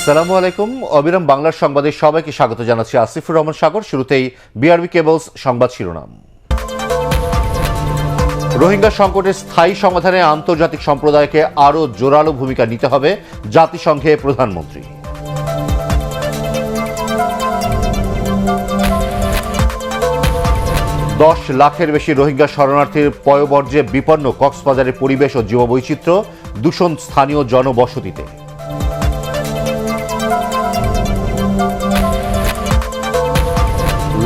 আসসালামু আলাইকুম। অবিরাম বাংলার সংবাদে সবাইকে স্বাগত জানাচ্ছি আসিফুর রহমান সাগর। শুরুতেই বিআরবি কেবলস সংবাদ শিরোনাম। রোহিঙ্গা সংকটের স্থায়ী সমাধানে আন্তর্জাতিক সম্প্রদায়কে আরও জোরালো ভূমিকা নিতে হবে, জাতিসংঘে প্রধানমন্ত্রী। দশ লাখের বেশি রোহিঙ্গা শরণার্থীর পয়ঃবর্জ্যে বিপন্ন কক্সবাজারের পরিবেশ ও জীববৈচিত্র্য, দূষণ স্থানীয় জনবসতিতে।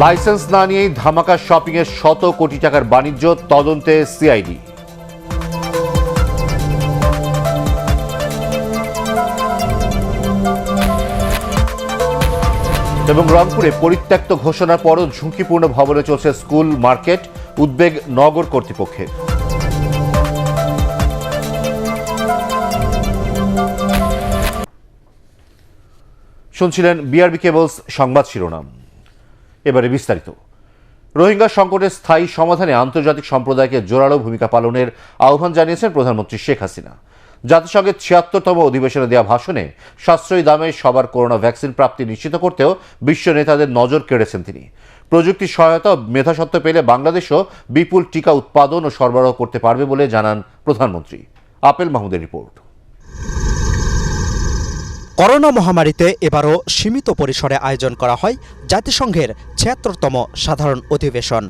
লাইসেন্স না নিয়েই ধামাকা শপিংয়ের শত কোটি টাকার বাণিজ্য, তদন্তে সিআইডি। এবং রংপুরে পরিত্যক্ত ঘোষণার পরও ঝুঁকিপূর্ণ ভবনে চলছে স্কুল মার্কেট, উদ্বেগ নগর কর্তৃপক্ষের। শুনছিলেন বিআরবি কেবলস সংবাদ শিরোনাম। এবারে বিস্তারিত। রোহিঙ্গা সংকটের স্থায়ী সমাধানে আন্তর্জাতিক সম্প্রদায়কে জোরালো ভূমিকা পালনের আহ্বান জানিয়েছেন প্রধানমন্ত্রী শেখ হাসিনা। জাতিসংঘের ৭৬তম অধিবেশনে দেওয়া ভাষণে সাশ্রয়ী দামে সবার করোনা ভ্যাকসিন প্রাপ্তি নিশ্চিত করতেও বিশ্ব নেতাদের নজর কেড়েছেন তিনি। প্রযুক্তি সহায়তা ও মেধাসত্ত্ব পেলে বাংলাদেশও বিপুল টিকা উৎপাদন ও সরবরাহ করতে পারবে বলে জানান প্রধানমন্ত্রী। আপেল মাহমুদের রিপোর্ট। করোনা মহামারীতে এবারও সীমিত পরিসরে আয়োজন করা হয় জাতিসংঘের ৭৬তম সাধারণ অধিবেশন।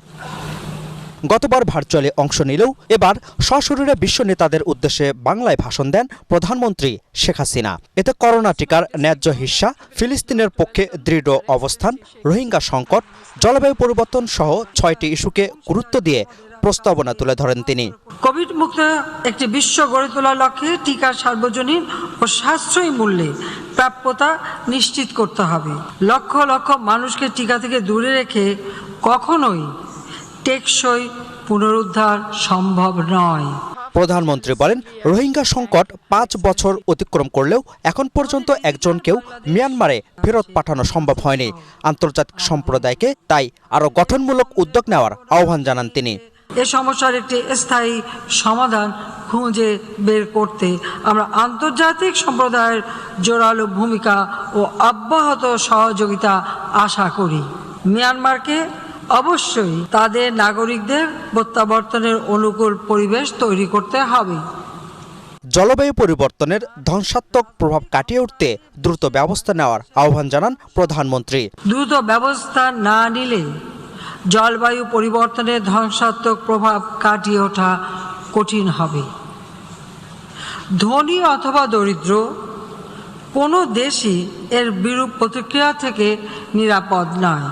গতবার ভার্চুয়ালি অংশ নিলেও এবার সশরীরে বিশ্ব নেতাদের উদ্দেশ্যে বাংলায় ভাষণ দেন প্রধানমন্ত্রী শেখ হাসিনা। এতে করোনা টিকার ন্যায্য হিস্যা, ফিলিস্তিনের পক্ষে দৃঢ় অবস্থান, রোহিঙ্গা সংকট, জলবায়ু পরিবর্তন সহ ৬টি ইস্যুকে গুরুত্ব দিয়ে প্রস্তাবনা তুলে ধরেন তিনি। কোভিড মুক্ত একটি বিশ্ব গড়ে তোলার লক্ষ্যে টিকার সার্বজনীন ও সাশ্রয়ী মূল্যে প্রাপ্যতা নিশ্চিত করতে হবে। লক্ষ লক্ষ মানুষকে টিকা থেকে দূরে রেখে কখনোই টেকসই পুনরুদ্ধার সম্ভব নয়। প্রধানমন্ত্রী বলেন, রোহিঙ্গা সংকট ৫ বছর অতিক্রম করলেও এখন পর্যন্ত একজনকেও মিয়ানমারে ফেরত পাঠানো সম্ভব হয়নি। আন্তর্জাতিক সম্প্রদায়কে তাই আরও গঠনমূলক উদ্যোগ নেওয়ার আহ্বান জানান তিনি। এ সমস্যার একটি স্থায়ী সমাধান খুঁজে বের করতে আমরা আন্তর্জাতিক সম্প্রদায়ের জোরালো ভূমিকা ও অব্যাহত সহযোগিতা আশা করি। মিয়ানমারকে অবশ্যই তাদের নাগরিকদের প্রত্যাবর্তনের অনুকূল পরিবেশ তৈরি করতে হবে। জলবায়ু পরিবর্তনের ধ্বংসাত্মক প্রভাব কাটিয়ে উঠতে দ্রুত ব্যবস্থা নেওয়ার আহ্বান জানান প্রধানমন্ত্রী। দ্রুত ব্যবস্থা না নিলে জলবায়ু পরিবর্তনের ধ্বংসাত্মক প্রভাব কাটিয়ে ওঠা কঠিন হবে। ধনী অথবা দরিদ্র কোনো দেশই এর বিরূপ প্রতিক্রিয়া থেকে নিরাপদ নয়।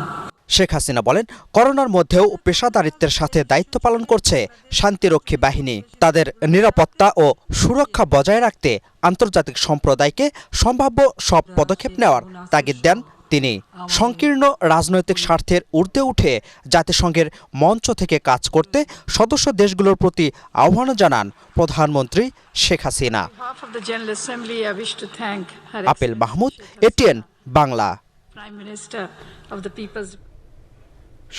শেখ হাসিনা বলেন, করোনার মধ্যেও পেশাদারিত্বের সাথে দায়িত্ব পালন করছে শান্তিরক্ষী বাহিনী। তাদের নিরাপত্তা ও সুরক্ষা বজায় রাখতে আন্তর্জাতিক সম্প্রদায়কে সম্ভাব্য সব পদক্ষেপ নেওয়ার তাগিদ দেন তিনি। সংকীর্ণ রাজনৈতিক স্বার্থের ঊর্ধ্বে উঠে জাতিসংঘের মঞ্চ থেকে কাজ করতে সদস্য দেশগুলোর প্রতি আহ্বান জানান প্রধানমন্ত্রী শেখ হাসিনা। আপেল মাহমুদ, এটিএন বাংলা।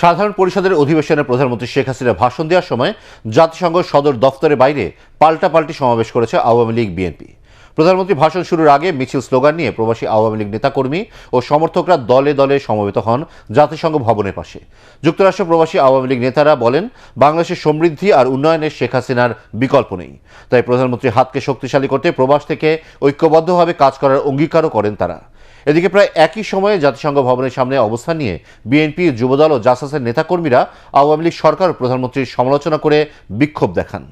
সাধারণ পরিষদের অধিবেশনে প্রধানমন্ত্রী শেখ হাসিনা ভাষণ দেওয়ার সময় জাতিসংঘ সদর দফতরের বাইরে পাল্টাপাল্টি সমাবেশ করেছে আওয়ামী লীগ, বিএনপি। প্রধানমন্ত্রী ভাষণ শুরুর আগে মিছিল স্লোগান নিয়ে প্রবাসী আওয়ামী লীগ নেতাকর্মী ও সমর্থকরা দলে দলে সমবেত হন জাতিসংঘ ভবনের পাশে। যুক্তরাষ্ট্র প্রবাসী আওয়ামী লীগ নেতারা বলেন, বাংলাদেশের সমৃদ্ধি আর উন্নয়নে শেখ হাসিনার বিকল্প নেই। তাই প্রধানমন্ত্রীর হাতকে শক্তিশালী করতে প্রবাস থেকে ঐক্যবদ্ধভাবে কাজ করার অঙ্গীকারও করেন তারা। এদিকে প্রায় একই সময়ে জাতিসংঘ ভবনের সামনে অবস্থান নিয়ে বিএনপি, যুবদল ও জাসাসের নেতাকর্মীরা আওয়ামী লীগ সরকার ও প্রধানমন্ত্রীর সমালোচনা করে বিক্ষোভ দেখান।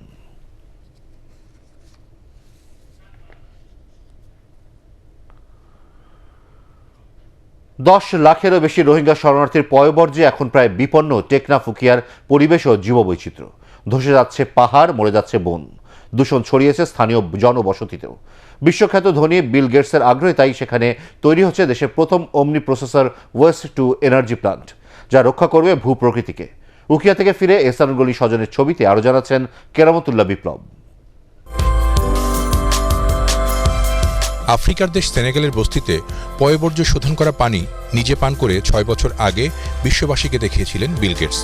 দশ লাখেরও বেশি রোহিঙ্গা শরণার্থীর পয়ঃবর্জ্যে এখন প্রায় বিপন্ন টেকনাফ উখিয়ার পরিবেশ ও জীববৈচিত্র্য। ধসে যাচ্ছে পাহাড়, মরে যাচ্ছে বন, দূষণ ছড়িয়েছে স্থানীয় জনবসতিতেও। বিশ্বখ্যাত ধনী বিল গেটসের আগ্রহে তাই সেখানে তৈরি হচ্ছে দেশের প্রথম omni processor waste to energy plant, যা রক্ষা করবে ভূপ্রকৃতিকে। উখিয়া থেকে ফিরে এহসানুল গনি স্বজনের ছবিতে আরও জানাচ্ছেন কেরামতুল্লাহ বিপ্লব। আফ্রিকার দেশ সেনেগালের বস্তিতে পয়ঃবর্জ্য শোধন করা পানি নিজে পান করে ৬ বছর আগে বিশ্ববাসীকে দেখিয়েছিলেন বিল গেটস।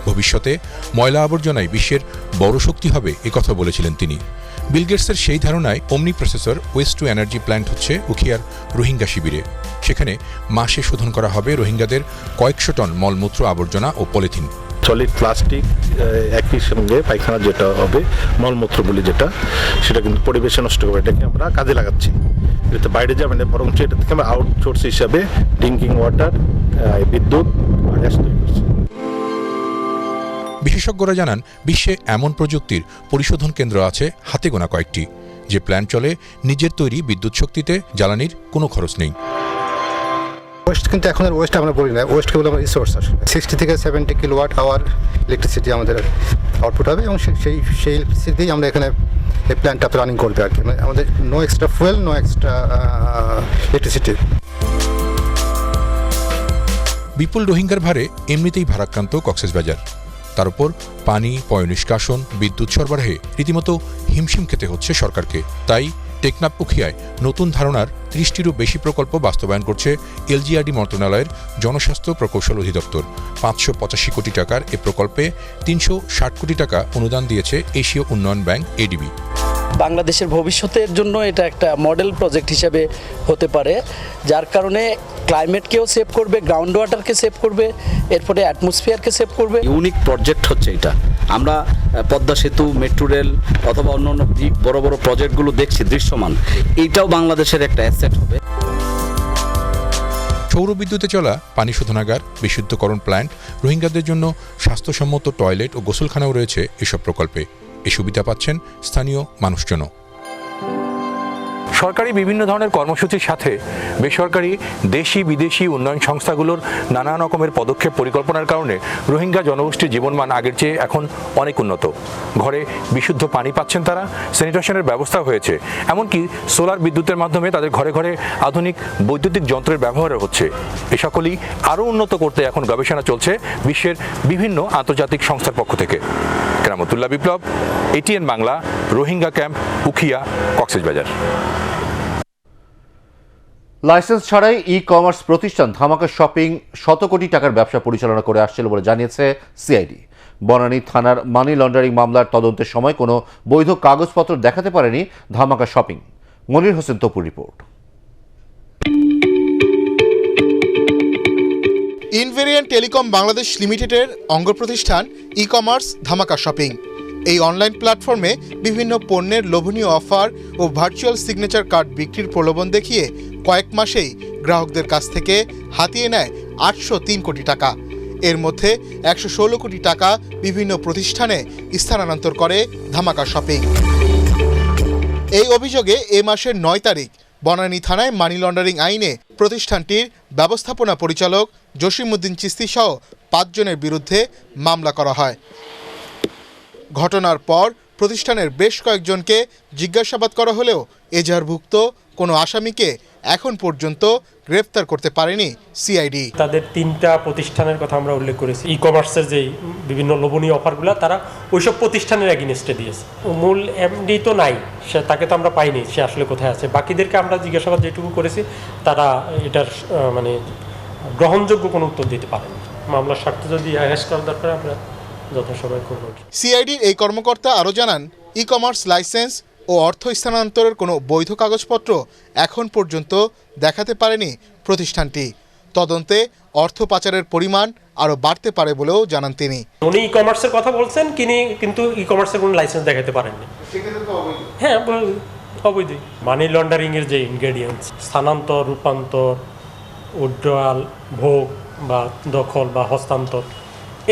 ভবিষ্যতে ময়লা আবর্জনায় বিশ্বের বড় শক্তি হবে একথা বলেছিলেন তিনি। বিল গেটসের সেই ধারণায় omni processor waste to energy plant হচ্ছে উখিয়ার রোহিঙ্গা শিবিরে। সেখানে মাসে শোধন করা হবে রোহিঙ্গাদের কয়েকশো টন মলমূত্র, আবর্জনা ও পলিথিন। সলিড প্লাস্টিক একই সঙ্গে পায়খানা যেটা হবে, মলমূত্রগুলি যেটা, সেটা কিন্তু পরিবেশে নষ্ট করে এটাকে আমরা কাজে লাগাচ্ছি। এটা বাইরে যাবে না, বরং এটা থেকে আমরা আউটসোর্স হিসাবে ড্রিঙ্কিং ওয়াটার, বিদ্যুৎ আর গ্যাস তৈরি করছি। বিশেষজ্ঞরা জানান, বিশ্বে এমন প্রযুক্তির পরিশোধন কেন্দ্র আছে হাতে গোনা কয়েকটি, যে প্ল্যান্ট চলে নিজের তৈরি বিদ্যুৎ শক্তিতে, জ্বালানির কোনো খরচ নেই। ওয়েস্ট কিন্তু এখন আর ওয়েস্ট আমরা বলি না, ওয়েস্টকে বলে আমরা রিসোর্স। 60 থেকে 70 কিলোওয়াট আওয়ার ইলেকট্রিসিটি আমাদের আউটপুট হবে এবং সেই ইলেকট্রিসিটি আমরা এখানে এই প্ল্যান্টটা রানিং করবে আর কি। মানে আমাদের no extra fuel, no extra electricity. বিপুল রোহিঙ্গার ভারে এমনিতেই ভারাক্রান্ত কক্সবাজার, তার উপর পানি, পয়ঃনিষ্কাশন, বিদ্যুৎ সরবরাহে রীতিমতো হিমশিম খেতে হচ্ছে সরকারকে। তাই টেকনাফ উখিয়ায় নতুন ধারণার 30টিরও বেশি প্রকল্প বাস্তবায়ন করছে এলজিআরডি মন্ত্রণালয়ের জনস্বাস্থ্য প্রকৌশল অধিদপ্তর। 585 কোটি টাকার এ প্রকল্পে 360 কোটি টাকা অনুদান দিয়েছে এশীয় উন্নয়ন ব্যাংক এডিবি। বাংলাদেশের ভবিষ্যতের জন্য এটা একটা মডেল প্রজেক্ট হিসেবে হতে পারে, যার কারণে ক্লাইমেটকেও সেভ করবে, গ্রাউন্ড ওয়াটারকে সেভ করবে, এরপরে অ্যাটমসফিয়ারকে সেভ করবে। ইউনিক প্রজেক্ট হচ্ছে এটা। আমরা পদ্মা সেতু, মেট্রো রেল অথবা অন্যান্য বড় বড় প্রজেক্টগুলো দেখছি দৃশ্যমান, এইটাও বাংলাদেশের একটা অ্যাসেট হবে। সৌরবিদ্যুতে চলা পানি শোধনাগার, বিশুদ্ধকরণ প্ল্যান্ট, রোহিঙ্গাদের জন্য স্বাস্থ্যসম্মত টয়লেট ও গোসলখানাও রয়েছে এসব প্রকল্পে। এই সুবিধা পাচ্ছেন স্থানীয় মানুষজনও। সরকারি বিভিন্ন ধরনের কর্মসূচির সাথে বেসরকারি, দেশি বিদেশি উন্নয়ন সংস্থাগুলোর নানা রকমের পদক্ষেপ, পরিকল্পনার কারণে রোহিঙ্গা জনগোষ্ঠীর জীবনমান আগের চেয়ে এখন অনেক উন্নত। ঘরে বিশুদ্ধ পানি পাচ্ছেন তারা, স্যানিটেশনের ব্যবস্থা হয়েছে, এমনকি সোলার বিদ্যুতের মাধ্যমে তাদের ঘরে ঘরে আধুনিক বৈদ্যুতিক যন্ত্রের ব্যবহার হচ্ছে। এ সকলই আরও উন্নত করতে এখন গবেষণা চলছে বিশ্বের বিভিন্ন আন্তর্জাতিক সংস্থার পক্ষ থেকে। Keramatullah Biplob, ATN Bangla, Rohingya camp, Ukhia, Cox's Bazar. Licence ছাড়াই ই-কমার্স প্রতিষ্ঠান ধামাকা শপিং 100 কোটি টাকার ব্যবসা পরিচালনা করে আসছিল বলে জানিয়েছে সিআইডি। বনানী থানার মানি লন্ডারিং মামলার তদন্তের সময় কোনো বৈধ কাগজপত্র দেখাতে পারেনি ধামাকা শপিং। মনির হোসেন তপুর রিপোর্ট। ইনভেরিয়েন্ট টেলিকম বাংলাদেশ লিমিটেডের অঙ্গ প্রতিষ্ঠান ই-কমার্স ধামাকা শপিং। এই অনলাইন প্ল্যাটফর্মে বিভিন্ন পণ্যের লোভনীয় অফার ও ভার্চুয়াল সিগনেচার কার্ড বিক্রির প্রলোভন দেখিয়ে কয়েক মাসেই গ্রাহকদের কাছ থেকে হাতিয়ে নেয় 803 কোটি টাকা। এর মধ্যে 116 কোটি টাকা বিভিন্ন প্রতিষ্ঠানে স্থানান্তর করে ধামাকা শপিং। এই অভিযোগে এ মাসের 9 তারিখ বনানী থানায় মানি লন্ডারিং আইনে প্রতিষ্ঠানটির ব্যবস্থাপনা পরিচালক জসিমউদ্দিন চিস্তি সহ 5 জনের বিরুদ্ধে মামলা করা হয়। ঘটনার পর প্রতিষ্ঠানের বেশ কয়েকজনকে জিজ্ঞাসাবাদ করা হলেও এজাহারভুক্ত কোনো আসামিকে এখন পর্যন্ত গ্রেফতার করতে পারেনি সিআইডি। তাদের 3টা প্রতিষ্ঠানের কথা আমরা উল্লেখ করেছি। ই কমার্সের যে বিভিন্ন লোভনীয় অফারগুলো তারা ওইসব প্রতিষ্ঠানের এগেইনস্টে দিয়েছে। মূল এমডি তো নাই, তাকে তো আমরা পাইনি, সে আসলে কোথায় আছে। বাকিদেরকে আমরা জিজ্ঞাসাবাদ যেটুকু করেছি তারা এটার মানে গ্রহণযোগ্য কোনো উত্তর দিতে পারেনি। মামলার স্বার্থে যদি অ্যারেস্ট করার দরকার আমরা যথাসময়ে করব। সিআইডির এই কর্মকর্তা আরও জানান, ই কমার্স লাইসেন্স ও অর্থ স্থানান্তরের কোনো বৈধ কাগজপত্র এখন পর্যন্ত দেখাতে পারেনি প্রতিষ্ঠানটি। তদন্তে অর্থ পাচারের পরিমাণ আরও বাড়তে পারে বলেও জানান তিনি। উনি ই কমার্সের কথা বলছেন, কিন্তু ই কমার্সের কোনো লাইসেন্স দেখাতে পারেননি। হ্যাঁ, অবৈধ। মানি লন্ডারিংয়ের যে ইনগ্রেডিয়েন্টস, স্থানান্তর, রূপান্তর, উইথড্রয়াল, ভোগ বা দখল বা হস্তান্তর,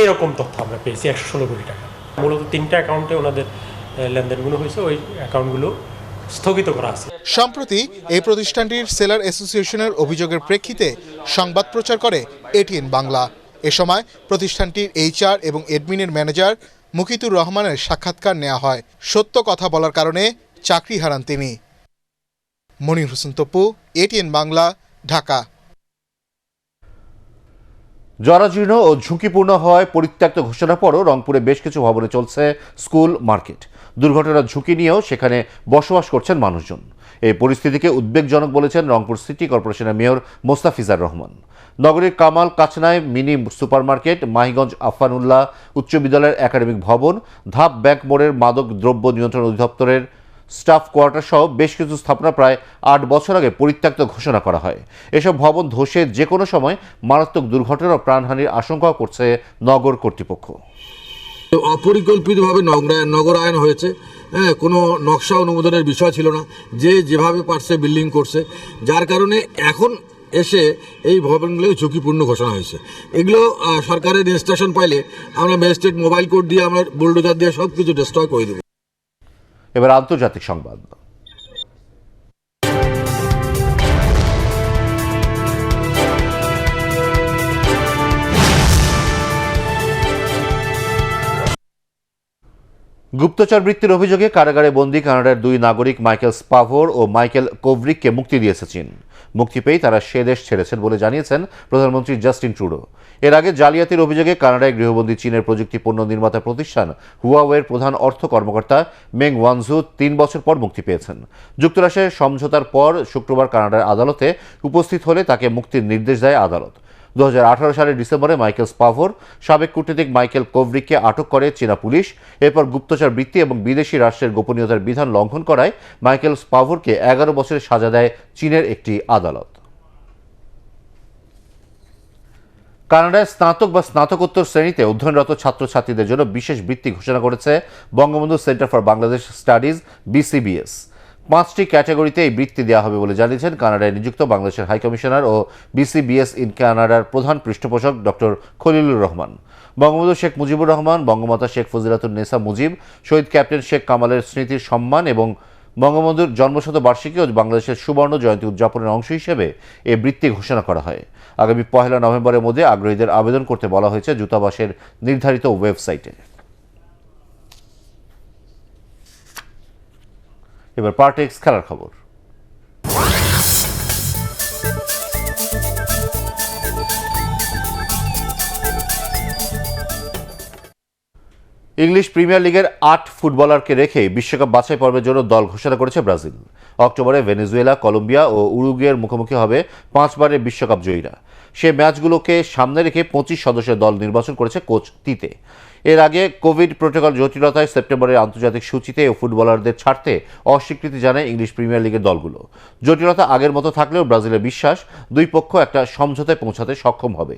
এরকম তথ্য আমরা পেয়েছি। 116 কোটি টাকা মূলত 3টা অ্যাকাউন্টে ওনাদের লেনদেনগুলো হয়েছে, ওই অ্যাকাউন্টগুলো স্থগিত করা আছে। সম্প্রতি এই প্রতিষ্ঠানটির সেলার অ্যাসোসিয়েশনের অভিযোগের প্রেক্ষিতে সংবাদ প্রচার করে এটিএন বাংলা। এ সময় প্রতিষ্ঠানটির এইচআর এবং এডমিনের ম্যানেজার মুকিতুর রহমানের সাক্ষাৎকার নেওয়া হয়। সত্য কথা বলার কারণে চাকরি হারান তিনি। মনির হোসেন তপু, এটিএন বাংলা, ঢাকা। জরাজীর্ণ ও ঝুঁকিপূর্ণ হওয়ায় পরিত্যক্ত ঘোষণার পরও রংপুরে বেশ কিছু ভবনে চলছে স্কুল মার্কেট। দুর্ঘটনার ঝুঁকি নিয়েও সেখানে বসবাস করছেন মানুষজন। এই পরিস্থিতিকে উদ্বেগজনক বলেছেন রংপুর সিটি কর্পোরেশনের মেয়র মোস্তাফিজার রহমান। নগরীর কামাল কাচনায় মিনি সুপারমার্কেট, মাহিগঞ্জ আফফানুল্লাহ উচ্চ বিদ্যালয়ের একাডেমিক ভবন, ধাপ ব্যাংক মোড়ের মাদক দ্রব্য নিয়ন্ত্রণ অধিদপ্তরের স্টাফ কোয়ার্টার সহ বেশ কিছু স্থাপনা প্রায় 8 বছর আগে পরিত্যক্ত ঘোষণা করা হয়। এসব ভবন ধসে যে কোনো সময় মারাত্মক দুর্ঘটনা ও প্রাণহানির আশঙ্কা করছে নগর কর্তৃপক্ষ। অপরিকল্পিতভাবে নগরায়ন হয়েছে, হ্যাঁ, কোনো নকশা অনুমোদনের বিষয় ছিল না, যে যেভাবে পারছে বিল্ডিং করছে, যার কারণে এখন এসে এই ভবনগুলো ঝুঁকিপূর্ণ ঘোষণা হয়েছে। এগুলো সরকারের রেজিস্ট্রেশন পাইলে আমরা ম্যাজিস্ট্রেট মোবাইল কোড দিয়ে আমরা বুলডোজার দিয়ে সব কিছু ডিস্ট্রয় করে দেবো। এবার আন্তর্জাতিক সংবাদ। গুপ্তচর বৃত্তির অভিযোগে কারাগারে বন্দী কানাডার 2 নাগরিক মাইকেল স্পাভোর ও মাইকেল কোভরিককে মুক্তি দিয়েছে চীন। মুক্তি পেয়ে তারা সে দেশ ছেড়েছেন বলে জানিয়েছেন প্রধানমন্ত্রী জাস্টিন ট্রুডো। এর আগে জালিয়াতির অভিযোগে কানাডায় গৃহবন্দী চীনের প্রযুক্তি পণ্য নির্মাতা প্রতিষ্ঠান হুয়াওয়ের প্রধান অর্থ কর্মকর্তা মেং ওয়ানজু 3 বছর পর মুক্তি পেয়েছেন। যুক্তরাষ্ট্রের সমঝোতার পর শুক্রবার কানাডার আদালতে উপস্থিত হলে তাকে মুক্তির নির্দেশ দেয় আদালত। 2018 সালের ডিসেম্বরে মাইকেল স্পাভোর সাবেক কূটনীতিক মাইকেল কোভরিককে আটক করে চীনা পুলিশ। এরপর গুপ্তচর বৃত্তি এবং বিদেশি রাষ্ট্রের গোপনীয়তার বিধান লঙ্ঘন করায় মাইকেল স্পাভোরকে 11 বছরের সাজা দেয় চীনের একটি আদালত। কানাডায় স্নাতক বা স্নাতকোত্তর শ্রেণীতে অধ্যয়নরত ছাত্রছাত্রীদের জন্য বিশেষ বৃত্তি ঘোষণা করেছে Bangabandhu centre for Bangladesh studies BCBS। 5টি ক্যাটাগরিতে এই বৃত্তি দেওয়া হবে বলে জানিয়েছেন কানাডায় নিযুক্ত বাংলাদেশের হাইকমিশনার ও BCBS ইন কানাডার প্রধান পৃষ্ঠপোষক ডক্টর খলিলুর রহমান। বঙ্গবন্ধু শেখ মুজিবুর রহমান, বঙ্গমাতা শেখ ফজিলাতুন্নেসা মুজিব, শহীদ ক্যাপ্টেন শেখ কামালের স্মৃতির সম্মান এবং বঙ্গবন্ধুর জন্মশতবার্ষিকী ও বাংলাদেশের সুবর্ণ জয়ন্তী উদযাপনের অংশ হিসেবে এই বৃত্তি ঘোষণা করা হয়। আগামী 1 নভেম্বরের মধ্যে আগ্রহীদের আবেদন করতে বলা হয়েছে দূতাবাসের নির্ধারিত ওয়েবসাইটে। এবার পার্টেক্স খেলার খবর। ইংলিশ প্রিমিয়ার লিগের 8 ফুটবলারকে রেখে বিশ্বকাপ বাছাই পর্বের জন্য দল ঘোষণা করেছে ব্রাজিল। অক্টোবরে ভেনেজুয়েলা, কলম্বিয়া ও উরুগুয়ের মুখোমুখি হবে 5 বারের বিশ্বকাপ জয়ীরা। সে ম্যাচগুলোকে সামনে রেখে 25 সদস্যের দল নির্বাচন করেছে কোচ তিতে। এর আগে কোভিড প্রোটোকল জটিলতায় সেপ্টেম্বরের আন্তর্জাতিক সূচিতে ও ফুটবলারদের ছাড়তে অস্বীকৃতি জানায় ইংলিশ প্রিমিয়ার লিগের দলগুলো। জটিলতা আগের মতো থাকলেও ব্রাজিলের বিশ্বাস 2 পক্ষ একটা সমঝোতায় পৌঁছাতে সক্ষম হবে।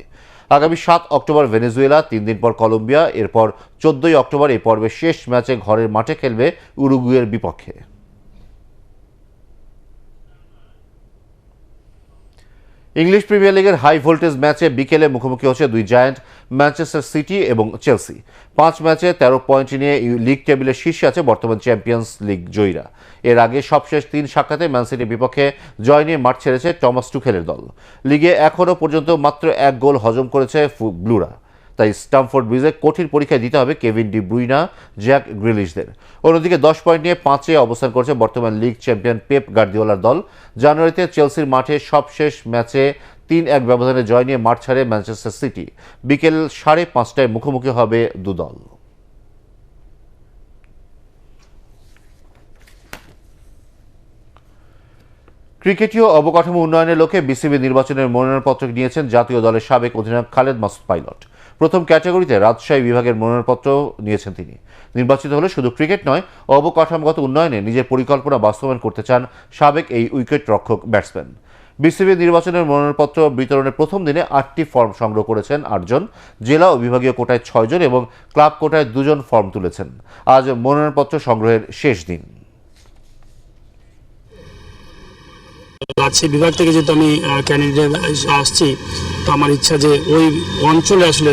আগামী 7 অক্টোবর ভেনেজুয়েলা, 3 দিন পর কলম্বিয়া, এরপর 14 অক্টোবর এই পর্বের শেষ ম্যাচে ঘরের মাঠে খেলবে উরুগুয়ের বিপক্ষে। ইংলিশ প্রিমিয়ার লিগের হাই ভোল্টেজ ম্যাচে বিকেলে মুখোমুখি হচ্ছে 2 জায়ান্ট ম্যানচেস্টার সিটি এবং চেলসি। 5 ম্যাচে 13 পয়েন্ট নিয়ে লিগ টেবিলের শীর্ষে আছে বর্তমান চ্যাম্পিয়ন্স লিগ জয়ীরা। এর আগে সবশেষ 3 সাক্ষাতে ম্যান সিটির বিপক্ষে জয় নিয়ে মাঠ ছেড়েছে টমাস টুখেলের দল। লিগে এখনও পর্যন্ত মাত্র 1 গোল হজম করেছে ব্লুরা। তাই স্টামফোর্ড ব্রিজে কঠিন পরীক্ষায় দিতে হবে কেভিন ডি ব্রুইনা, জ্যাক গ্রিলিশদের। অন্যদিকে 10 পয়েন্ট নিয়ে 5-এ অবস্থান করছে বর্তমান লিগ চ্যাম্পিয়ন পেপ গার্দিওলার দল। জানুয়ারিতে চেলসির মাঠে সবশেষ ম্যাচে 3-1 ব্যবধানে জয় নিয়ে মাঠ ছাড়ে ম্যানচেস্টার সিটি। বিকেল 5:30টায় মুখোমুখি হবে দুদল। ক্রিকেটীয় অবকাঠামো উন্নয়নের লক্ষ্যে বিসিবি নির্বাচনের মনোনয়নপত্র নিয়েছেন জাতীয় দলের সাবেক অধিনায়ক খালেদ মাসুদ পাইলট। প্রথম ক্যাটাগরিতে রাজশাহী বিভাগের মনোনয়নপত্র নিয়েছেন তিনি। নির্বাচিত হলে শুধু ক্রিকেট নয়, অবকাঠামোগত উন্নয়নে নিজের পরিকল্পনা বাস্তবায়ন করতে চান সাবেক এই উইকেট রক্ষক ব্যাটসম্যান। বিসিবি নির্বাচনের মনোনয়নপত্র বিতরণের প্রথম দিনে 8টি ফর্ম সংগ্রহ করেছেন 8 জন, জেলা ও বিভাগীয় কোটায় 6 জন এবং ক্লাব কোটায় 2 জন ফর্ম তুলেছেন। আজ মনোনয়নপত্র সংগ্রহের শেষ দিন। রাজশাহী বিভাগ থেকে যেহেতু আমি ক্যান্ডিডেট আসছি, তো আমার ইচ্ছা যে ওই অঞ্চলে আসলে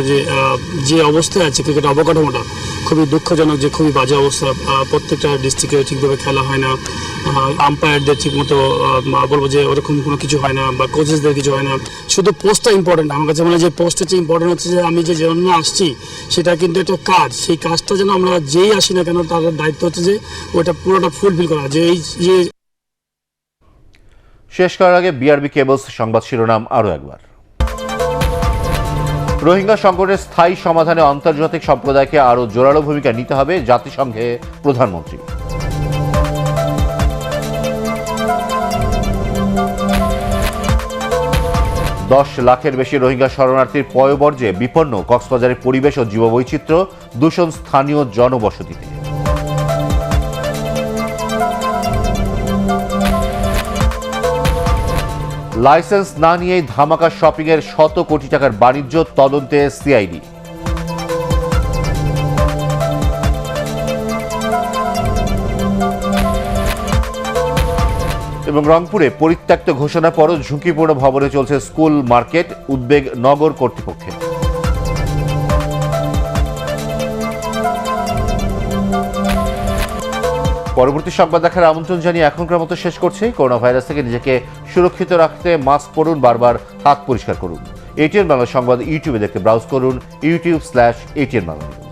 যে অবস্থায় আছে ক্রিকেট অবকাঠামোটা খুবই দুঃখজনক, যে খুবই বাজে অবস্থা। প্রত্যেকটা ডিস্ট্রিক্টে ঠিকভাবে খেলা হয় না, আম্পায়ারদের ঠিক মতো বলবো যে ওরকম কোনো কিছু হয় না, বা কোচেসদের কিছু হয় না। শুধু পোস্টটা ইম্পর্টেন্ট আমার কাছে, মানে যে পোস্টের চেয়ে ইম্পর্টেন্ট হচ্ছে যে আমি যে জন্য আসছি সেটা কিন্তু একটা কাজ। সেই কাজটা যেন আমরা যেই আসি না কেন তার দায়িত্ব হচ্ছে যে ওটা পুরোটা ফুলফিল করা। যে এই যে শেষ করার আগে বিআরবি কেবলস সংবাদ শিরোনাম আরও একবার। রোহিঙ্গা সংকটের স্থায়ী সমাধানে আন্তর্জাতিক সম্প্রদায়কে আরও জোরালো ভূমিকা নিতে হবে জাতিসংঘে প্রধানমন্ত্রী। $10 লাখের বেশি রোহিঙ্গা শরণার্থীর পয়ঃবর্জ্যে বিপন্ন কক্সবাজারের পরিবেশ ও জীববৈচিত্র্য, দূষণ স্থানীয় জনবসতিতে। লাইসেন্স না নিয়েই ধামাকা শপিংয়ের শত কোটি টাকার বাণিজ্য, তদন্তে সিআইডি। এবং রংপুরে পরিত্যক্ত ঘোষণার পরও ঝুঁকিপূর্ণ ভবনে চলছে স্কুল মার্কেট, উদ্বেগ নগর কর্তৃপক্ষের। পরবর্তী সংবাদ দেখার আমন্ত্রণ জানিয়ে এখনকার মতো শেষ করছি। করোনা ভাইরাস থেকে নিজেকে সুরক্ষিত রাখতে মাস্ক পরুন, বারবার হাত পরিষ্কার করুন। এটিএন বাংলা সংবাদ ইউটিউবে দেখতে ব্রাউজ করুন youtube/ATN বাংলা।